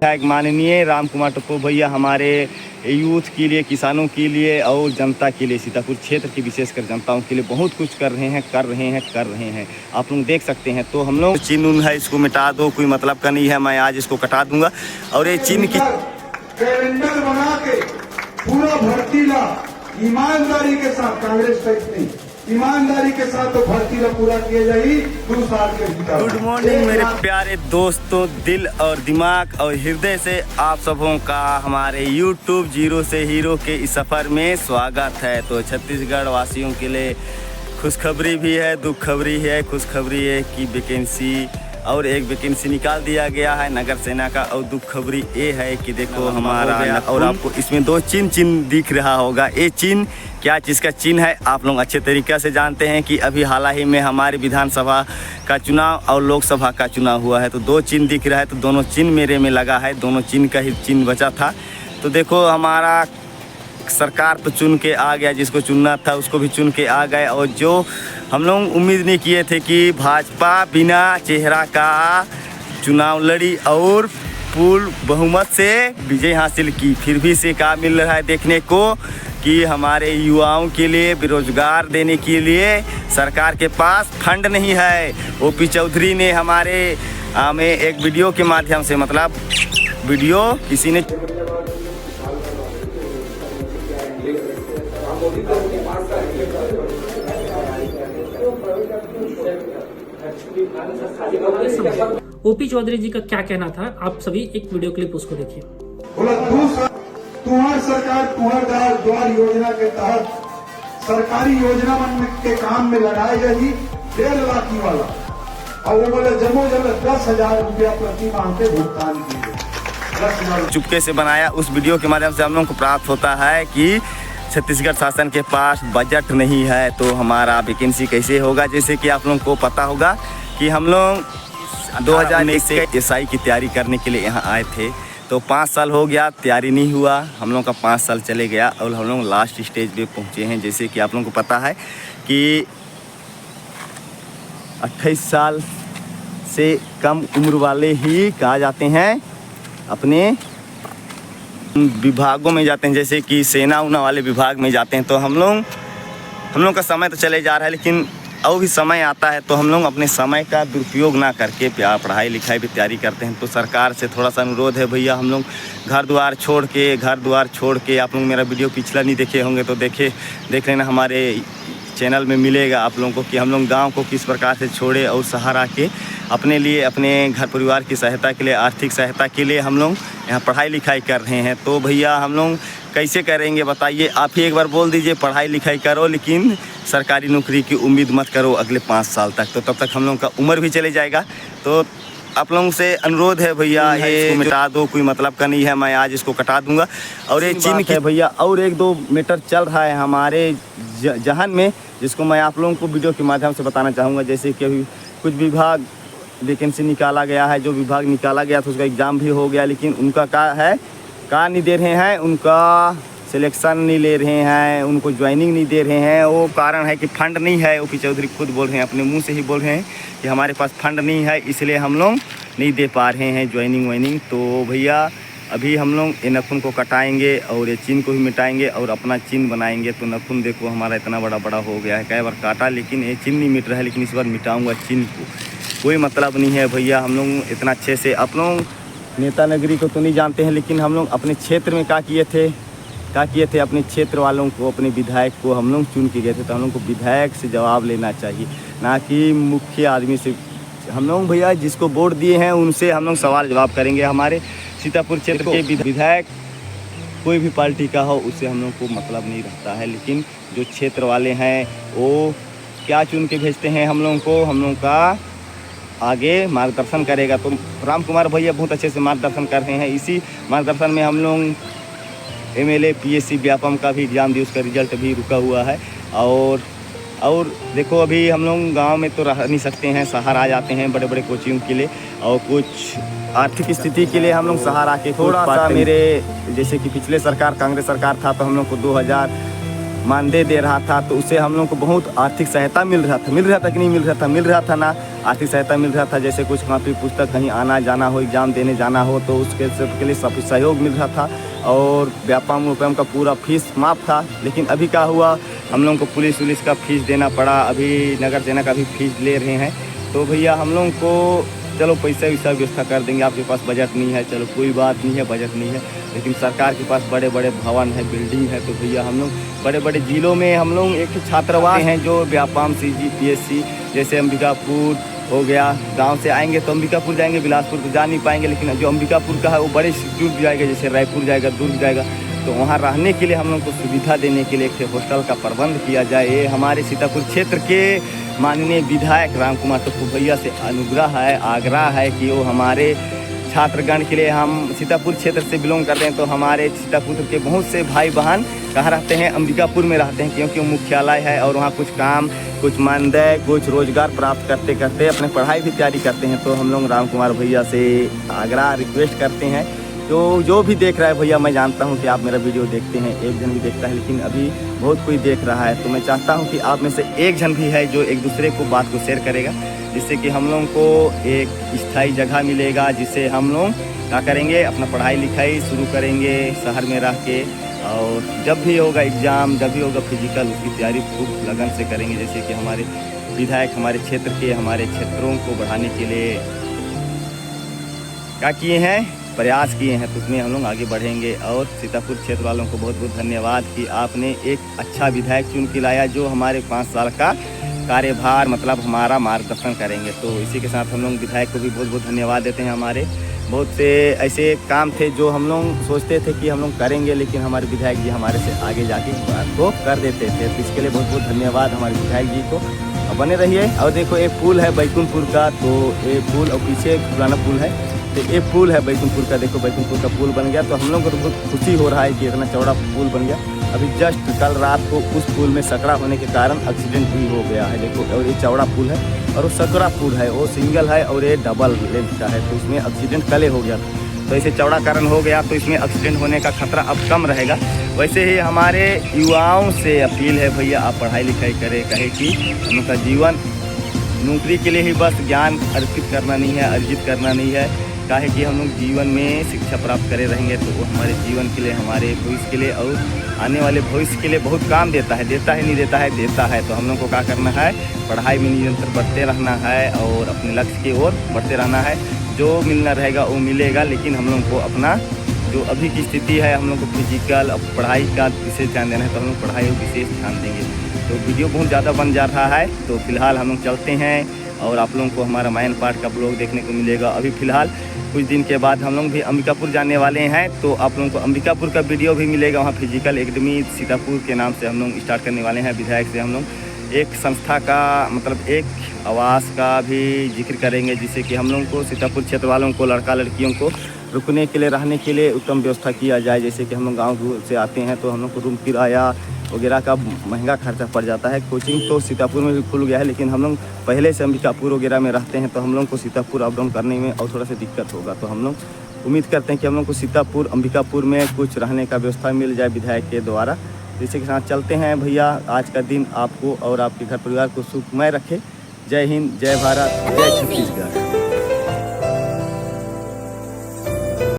माननीय राम कुमार टप्पू भैया हमारे यूथ के लिए, किसानों के लिए और जनता के लिए, सीतापुर क्षेत्र की विशेषकर जनताओं के लिए बहुत कुछ कर रहे हैं। आप लोग देख सकते हैं। तो हम लोग चिन्ह उन है, इसको मिटा दो, कोई मतलब का नहीं है। मैं आज इसको कटा दूंगा और ये चिन्ह की कैलेंडर बना के पूरा भर्ती ला ईमानदारी के साथ, कांग्रेस टाइप नहीं, ईमानदारी के साथ तो भर्ती ला पूरा किया जाए 2 साल के भीतर। गुड मॉर्निंग मेरे प्यारे दोस्तों, दिल और दिमाग और हृदय से आप सबों का हमारे YouTube जीरो से हीरो के इस सफ़र में स्वागत है। तो छत्तीसगढ़ वासियों के लिए खुशखबरी भी है, दुख खबरी है। खुशखबरी है कि वैकेंसी और एक वैकेंसी निकाल दिया गया है नगर सेना का, और दुख खबरी ये है कि देखो हमारा, और आपको इसमें 2 चिन्ह दिख रहा होगा। ये चिन्ह क्या चीज़ का चिन्ह है आप लोग अच्छे तरीक़े से जानते हैं कि अभी हाल ही में हमारी विधानसभा का चुनाव और लोकसभा का चुनाव हुआ है। तो 2 चिन्ह दिख रहा है, तो दोनों चिन्ह मेरे में लगा है, दोनों चिन्ह का ही चिन्ह बचा था। तो देखो हमारा सरकार तो चुन के आ गया, जिसको चुनना था उसको भी चुन के आ गए। और जो हम लोग उम्मीद नहीं किए थे कि भाजपा बिना चेहरा का चुनाव लड़ी और पूर्ण बहुमत से विजय हासिल की, फिर भी से क्या मिल रहा है देखने को कि हमारे युवाओं के लिए बेरोजगार देने के लिए सरकार के पास फंड नहीं है। ओपी चौधरी ने हमारे में एक वीडियो के माध्यम से, मतलब वीडियो किसी ने ओपी चौधरी जी का क्या कहना था, आप सभी एक वीडियो क्लिप उसको देखिए। बोला तुम्हार सरकार तुम्हार द्वार योजना के तहत सरकारी योजना के काम में लगाए गई 1.5 लाख वाला, और वो बोले जमो 10,000 रुपया प्रति माह पे भुगतान कीजिए। चुपके से बनाया उस वीडियो के माध्यम से हम लोग को प्राप्त होता है कि छत्तीसगढ़ शासन के पास बजट नहीं है, तो हमारा वैकेंसी कैसे होगा। जैसे कि आप लोगों को पता होगा कि हम लोग 2019 से SI की तैयारी करने के लिए यहाँ आए थे। तो 5 साल हो गया, तैयारी नहीं हुआ, हम लोग का 5 साल चले गया और हम लोग लास्ट स्टेज पे पहुँचे हैं। जैसे कि आप लोगों को पता है कि 28 साल से कम उम्र वाले ही कहा जाते हैं अपने विभागों में जाते हैं, जैसे कि सेना उना वाले विभाग में जाते हैं। तो हम लोग का समय तो चले जा रहा है, लेकिन और भी समय आता है तो हम लोग अपने समय का दुरुपयोग ना करके पढ़ाई लिखाई भी तैयारी करते हैं। तो सरकार से थोड़ा सा अनुरोध है भैया, हम लोग घर द्वार छोड़ के आप लोग मेरा वीडियो पिछला नहीं देखे होंगे तो देख लेना, हमारे चैनल में मिलेगा आप लोगों को कि हम लोग गांव को किस प्रकार से छोड़े और सहारा के अपने लिए, अपने घर परिवार की सहायता के लिए, आर्थिक सहायता के लिए हम लोग यहाँ पढ़ाई लिखाई कर रहे हैं। तो भैया हम लोग कैसे करेंगे बताइए, आप ही एक बार बोल दीजिए पढ़ाई लिखाई करो, लेकिन सरकारी नौकरी की उम्मीद मत करो अगले 5 साल तक। तो तब तक हम लोग का उम्र भी चले जाएगा। तो आप लोगों से अनुरोध है भैया, ये मिटा दो, कोई मतलब का नहीं है। मैं आज इसको कटा दूंगा और ये चिन्ह है भैया। और 1-2 मैटर चल रहा है हमारे जहन में, जिसको मैं आप लोगों को वीडियो के माध्यम से बताना चाहूँगा। जैसे कि अभी कुछ विभाग वैकेंसी निकाला गया है, जो विभाग निकाला गया था उसका एग्ज़ाम भी हो गया, लेकिन उनका का नहीं दे रहे हैं, उनका सिलेक्शन नहीं ले रहे हैं, उनको ज्वाइनिंग नहीं दे रहे हैं। वो कारण है कि फंड नहीं है। ओपी चौधरी खुद बोल रहे हैं, अपने मुंह से ही बोल रहे हैं कि हमारे पास फंड नहीं है, इसलिए हम लोग नहीं दे पा रहे हैं ज्वाइनिंग वाइनिंग। तो भैया अभी हम लोग ये नाखून को कटाएंगे और ये चिन्ह को भी मिटाएंगे और अपना चिन्ह बनाएंगे। तो नाखून देखो हमारा इतना बड़ा हो गया है, कई बार काटा लेकिन ये चिन्ह नहीं मिट रहा है, लेकिन इस बार मिटाऊँगा चिन्ह को। कोई मतलब नहीं है भैया, हम लोग इतना अच्छे से, आप लोग नेता नगरी को तो नहीं जानते हैं, लेकिन हम लोग अपने क्षेत्र में क्या किए थे अपने क्षेत्र वालों को, अपने विधायक को हम लोग चुन के गए थे। तो हम लोग को विधायक से जवाब लेना चाहिए, ना कि मुख्य आदमी से। हम लोग भैया जिसको वोट दिए हैं उनसे हम लोग सवाल जवाब करेंगे। हमारे सीतापुर क्षेत्र के विधायक कोई भी पार्टी का हो, उससे हम लोग को मतलब नहीं रहता है, लेकिन जो क्षेत्र वाले हैं वो क्या चुन के भेजते हैं हम लोगों को, हम लोग का आगे मार्गदर्शन करेगा। तो राम कुमार भैया बहुत अच्छे से मार्गदर्शन कर रहे हैं। इसी मार्गदर्शन में हम लोग MLA PSC व्यापम का भी एग्ज़ाम दी, उसका रिजल्ट भी रुका हुआ है। और देखो अभी हम लोग गांव में तो रह नहीं सकते हैं, शहर आ जाते हैं बड़े बड़े कोचिंग के लिए, और कुछ आर्थिक स्थिति के लिए हम लोग शहर आके थोड़ा सा, मेरे जैसे कि पिछले सरकार कांग्रेस सरकार था तो हम लोग को मानदेय दे रहा था, तो उससे हम लोग को बहुत आर्थिक सहायता मिल रहा था कि नहीं मिल रहा था ना, आर्थिक सहायता मिल रहा था। जैसे कुछ कॉपी पुस्तक कहीं आना जाना हो, एग्ज़ाम देने जाना हो, तो उसके सबके लिए सब सहयोग मिल रहा था और व्यापाम का पूरा फीस माफ़ था। लेकिन अभी क्या हुआ, हम लोग को पुलिस का फीस देना पड़ा, अभी नगर सेना का भी फीस ले रहे हैं। तो भैया हम लोग को चलो पैसा वैसा व्यवस्था कर देंगे, आपके पास बजट नहीं है, चलो कोई बात नहीं है, बजट नहीं है, लेकिन सरकार के पास बड़े बड़े भवन है, बिल्डिंग है। तो भैया हम लोग बड़े बड़े ज़िलों में हम लोग एक छात्रावास हैं जो व्यापाम CGPSC, जैसे अंबिकापुर हो गया, गांव से आएंगे तो अंबिकापुर जाएंगे, बिलासपुर तो जा नहीं पाएंगे, लेकिन जो अंबिकापुर का है वो बड़े दूर जाएगा, जैसे रायपुर जाएगा, दुर्ग जाएगा। तो वहाँ रहने के लिए हम लोग को सुविधा देने के लिए एक हॉस्टल का प्रबंध किया जाए। ये हमारे सीतापुर क्षेत्र के माननीय विधायक राम कुमार टप्पू भैया से अनुग्रह है, आग्रह है कि वो हमारे छात्रगण के लिए, हम सीतापुर क्षेत्र से बिलोंग करते हैं, तो हमारे सीतापुर के बहुत से भाई बहन कहाँ रहते हैं, अंबिकापुर में रहते हैं, क्योंकि वो मुख्यालय है और वहाँ कुछ काम, कुछ मानदेय, कुछ रोजगार प्राप्त करते करते अपने पढ़ाई भी तैयारी करते हैं। तो हम लोग राम कुमार भैया से आग्रह रिक्वेस्ट करते हैं, तो जो भी देख रहा है भैया, मैं जानता हूं कि आप मेरा वीडियो देखते हैं, एक जन भी देखता है, लेकिन अभी बहुत कोई देख रहा है। तो मैं चाहता हूं कि आप में से एक जन भी है जो एक दूसरे को बात को शेयर करेगा, जिससे कि हम लोगों को एक स्थायी जगह मिलेगा, जिससे हम लोग क्या करेंगे, अपना पढ़ाई लिखाई शुरू करेंगे शहर में रह के, और जब भी होगा एग्ज़ाम, जब भी होगा फिजिकल, उसकी तैयारी खूब लगन से करेंगे। जैसे कि हमारे विधायक हमारे क्षेत्र के, हमारे क्षेत्रों को बढ़ाने के लिए क्या किए हैं, प्रयास किए हैं, तो उसमें हम लोग आगे बढ़ेंगे। और सीतापुर क्षेत्र वालों को बहुत बहुत धन्यवाद कि आपने एक अच्छा विधायक चुन के लाया, जो हमारे 5 साल का कार्यभार मतलब हमारा मार्गदर्शन करेंगे। तो इसी के साथ हम लोग विधायक को भी बहुत बहुत धन्यवाद देते हैं। हमारे बहुत से ऐसे काम थे जो हम लोग सोचते थे कि हम लोग करेंगे, लेकिन हमारे विधायक जी हमारे से आगे जाके बात को कर देते थे। तो इसके लिए बहुत बहुत धन्यवाद हमारे विधायक जी को। बने रहिए। और देखो एक पुल है बैकुंठपुर का, तो ये पुल और पीछे एक पुराना पुल है, तो ये पुल है बैकुंठपुर का। देखो बैकुंठपुर का पुल बन गया, तो हम लोग को तो बहुत खुशी हो रहा है कि इतना चौड़ा पुल बन गया। अभी जस्ट कल रात को उस पुल में सकड़ा होने के कारण एक्सीडेंट भी हो गया है। देखो, और ये चौड़ा पुल है और वो सकड़ा पुल है, वो सिंगल है और ये डबल लेंथ का है, तो उसमें एक्सीडेंट कल हो गया था। तो ऐसे चौड़ा कारण हो गया, तो इसमें एक्सीडेंट होने का खतरा अब कम रहेगा। वैसे ही हमारे युवाओं से अपील है, भैया आप पढ़ाई लिखाई करें, कहे कि हम लोग का जीवन नौकरी के लिए ही बस ज्ञान अर्जित करना नहीं है, अर्जित करना नहीं है। काहे कि हम लोग जीवन में शिक्षा प्राप्त करे रहेंगे तो वो हमारे जीवन के लिए, हमारे भविष्य के लिए और आने वाले भविष्य के लिए बहुत काम देता है। देता है नहीं देता है, देता है। तो हम लोग को क्या करना है, पढ़ाई में निरंतर बढ़ते रहना है और अपने लक्ष्य की ओर बढ़ते रहना है। जो मिलना रहेगा वो मिलेगा, लेकिन हम लोग को अपना जो अभी की स्थिति है, हम लोग को फिजिकल अब पढ़ाई का विशेष ध्यान देना है, तो हम लोग पढ़ाई को विशेष ध्यान देंगे। तो वीडियो बहुत ज़्यादा बन जा रहा है, तो फिलहाल हम लोग चलते हैं और आप लोगों को हमारा मायन पार्ट का ब्लॉग देखने को मिलेगा। अभी फ़िलहाल कुछ दिन के बाद हम लोग भी अंबिकापुर जाने वाले हैं, तो आप लोगों को अंबिकापुर का वीडियो भी मिलेगा। वहाँ फिजिकल एकेडमी सीतापुर के नाम से हम लोग स्टार्ट करने वाले हैं। विधायक से हम लोग एक संस्था का मतलब एक आवास का भी जिक्र करेंगे, जिससे कि हम लोग को सीतापुर क्षेत्र वालों को, लड़का लड़कियों को रुकने के लिए, रहने के लिए उत्तम व्यवस्था किया जाए। जैसे कि हम लोग गाँव से आते हैं तो हम लोग को रूम किराया वगैरह का महंगा खर्चा पड़ जाता है। कोचिंग तो सीतापुर में भी खुल गया है, लेकिन हम लोग पहले से अंबिकापुर वगैरह में रहते हैं, तो हम लोग को सीतापुर अप डाउन करने में और थोड़ा सा दिक्कत होगा। तो हम लोग उम्मीद करते हैं कि हम लोग को सीतापुर, अंबिकापुर में कुछ रहने का व्यवस्था मिल जाए विधायक के द्वारा। इसी के साथ चलते हैं भैया। आज का दिन आपको और आपके घर परिवार को सुखमय रखे। जय हिंद, जय भारत, जय छत्तीसगढ़।